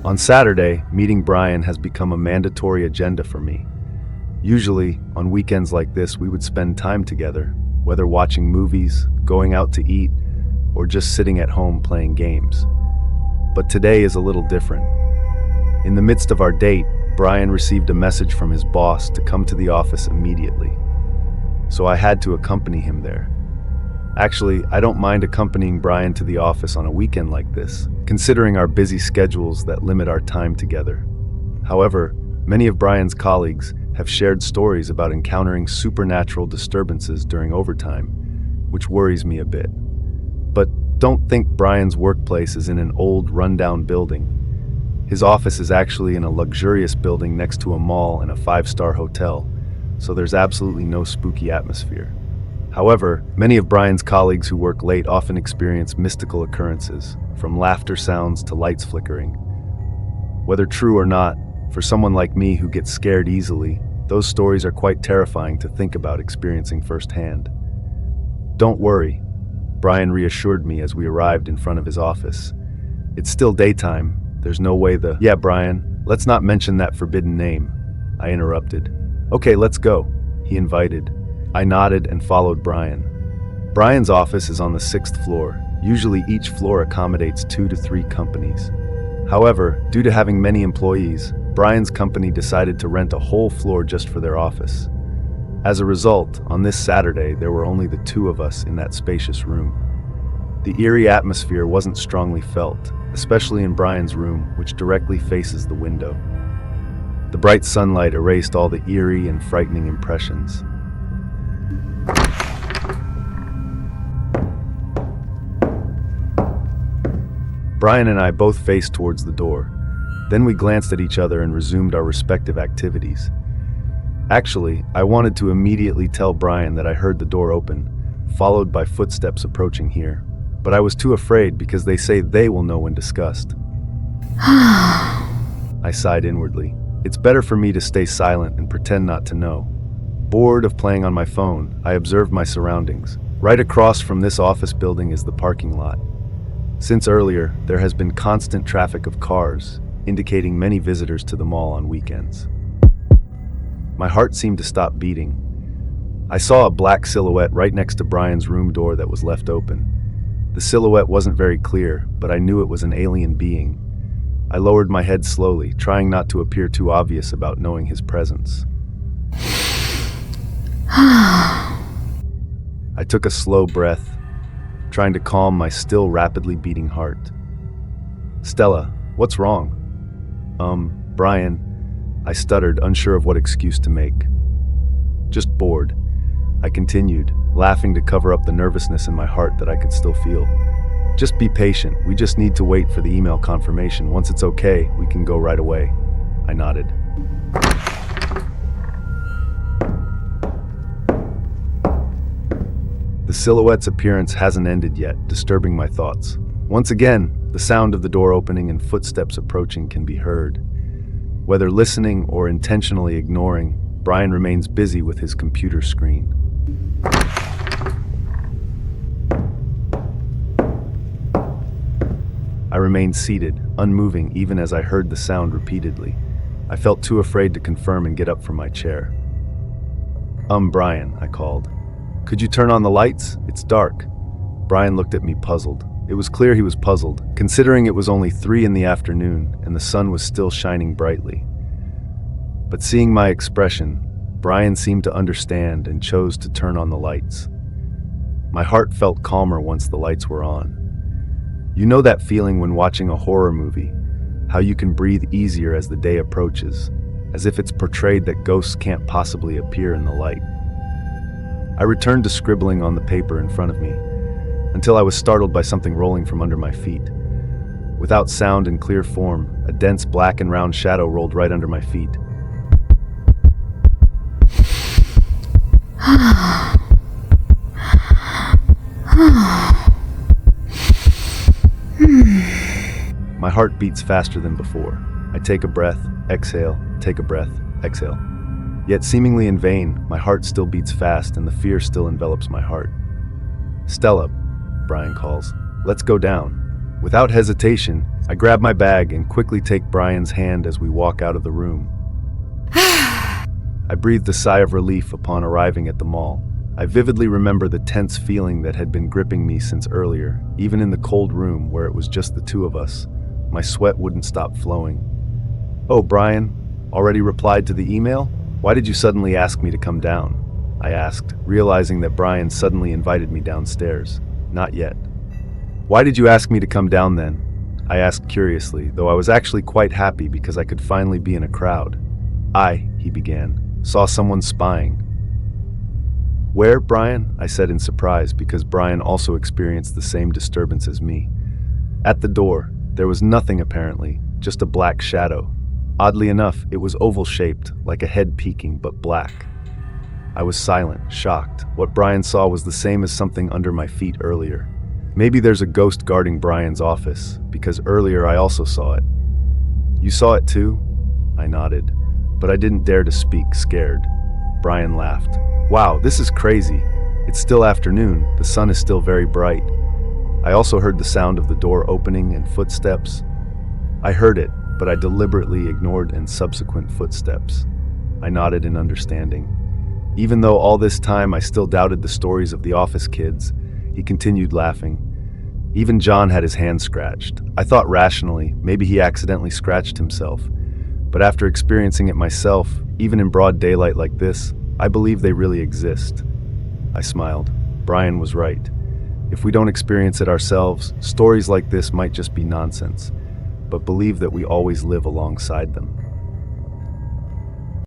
On Saturday, meeting Brian has become a mandatory agenda for me. Usually, on weekends like this, we would spend time together, whether watching movies, going out to eat, or just sitting at home playing games. But today is a little different. In the midst of our date, Brian received a message from his boss to come to the office immediately. So I had to accompany him there. Actually, I don't mind accompanying Brian to the office on a weekend like this, considering our busy schedules that limit our time together. However, many of Brian's colleagues have shared stories about encountering supernatural disturbances during overtime, which worries me a bit. But don't think Brian's workplace is in an old, rundown building. His office is actually in a luxurious building next to a mall and a 5-star hotel, so there's absolutely no spooky atmosphere. However, many of Brian's colleagues who work late often experience mystical occurrences, from laughter sounds to lights flickering. Whether true or not, for someone like me who gets scared easily, those stories are quite terrifying to think about experiencing firsthand. Don't worry, Brian reassured me as we arrived in front of his office. It's still daytime. There's no way Yeah, Brian, let's not mention that forbidden name, I interrupted. Okay, let's go, he invited. I nodded and followed Brian. Brian's office is on the 6th floor. Usually each floor accommodates 2 to 3 companies. However, due to having many employees, Brian's company decided to rent a whole floor just for their office. As a result, on this Saturday, there were only the 2 of us in that spacious room. The eerie atmosphere wasn't strongly felt, especially in Brian's room, which directly faces the window. The bright sunlight erased all the eerie and frightening impressions. Brian and I both faced towards the door. Then we glanced at each other and resumed our respective activities. Actually, I wanted to immediately tell Brian that I heard the door open, followed by footsteps approaching here. But I was too afraid because they say they will know when discussed. I sighed inwardly. It's better for me to stay silent and pretend not to know. Bored of playing on my phone, I observed my surroundings. Right across from this office building is the parking lot. Since earlier, there has been constant traffic of cars, indicating many visitors to the mall on weekends. My heart seemed to stop beating. I saw a black silhouette right next to Brian's room door that was left open. The silhouette wasn't very clear, but I knew it was an alien being. I lowered my head slowly, trying not to appear too obvious about knowing his presence. I took a slow breath, trying to calm my still rapidly beating heart. Stella, what's wrong? Brian, I stuttered, unsure of what excuse to make. Just bored, I continued, laughing to cover up the nervousness in my heart that I could still feel. Just be patient, we just need to wait for the email confirmation. Once it's okay, we can go right away. I nodded. The silhouette's appearance hasn't ended yet, disturbing my thoughts. Once again, the sound of the door opening and footsteps approaching can be heard. Whether listening or intentionally ignoring, Brian remains busy with his computer screen. I remained seated, unmoving even as I heard the sound repeatedly. I felt too afraid to confirm and get up from my chair. Brian, I called. Could you turn on the lights? It's dark. Brian looked at me puzzled. It was clear he was puzzled, considering it was only 3 in the afternoon and the sun was still shining brightly. But seeing my expression, Brian seemed to understand and chose to turn on the lights. My heart felt calmer once the lights were on. You know that feeling when watching a horror movie, how you can breathe easier as the day approaches, as if it's portrayed that ghosts can't possibly appear in the light. I returned to scribbling on the paper in front of me, until I was startled by something rolling from under my feet. Without sound and clear form, a dense black and round shadow rolled right under my feet. My heart beats faster than before. I take a breath, exhale, take a breath, exhale. Yet seemingly in vain, my heart still beats fast and the fear still envelops my heart. Stella, Brian calls, let's go down. Without hesitation, I grab my bag and quickly take Brian's hand as we walk out of the room. I breathed a sigh of relief upon arriving at the mall. I vividly remember the tense feeling that had been gripping me since earlier, even in the cold room where it was just the two of us. My sweat wouldn't stop flowing. "Oh, Brian, already replied to the email? Why did you suddenly ask me to come down?" I asked, realizing that Brian suddenly invited me downstairs. Not yet. "Why did you ask me to come down then?" I asked curiously, though I was actually quite happy because I could finally be in a crowd. He began, saw someone spying. "Where, Brian?" I said in surprise because Brian also experienced the same disturbance as me. "At the door. There was nothing apparently, just a black shadow. Oddly enough, it was oval-shaped, like a head peeking, but black." I was silent, shocked. What Brian saw was the same as something under my feet earlier. Maybe there's a ghost guarding Brian's office, because earlier I also saw it. "You saw it too?" I nodded, but I didn't dare to speak, scared. Brian laughed. "Wow, this is crazy. It's still afternoon, the sun is still very bright." I also heard the sound of the door opening and footsteps. I heard it, but I deliberately ignored and subsequent footsteps. I nodded in understanding. Even though all this time I still doubted the stories of the office kids, he continued laughing. Even John had his hand scratched. I thought rationally, maybe he accidentally scratched himself. But after experiencing it myself, even in broad daylight like this, I believe they really exist. I smiled. Brian was right. If we don't experience it ourselves, stories like this might just be nonsense. But believe that we always live alongside them.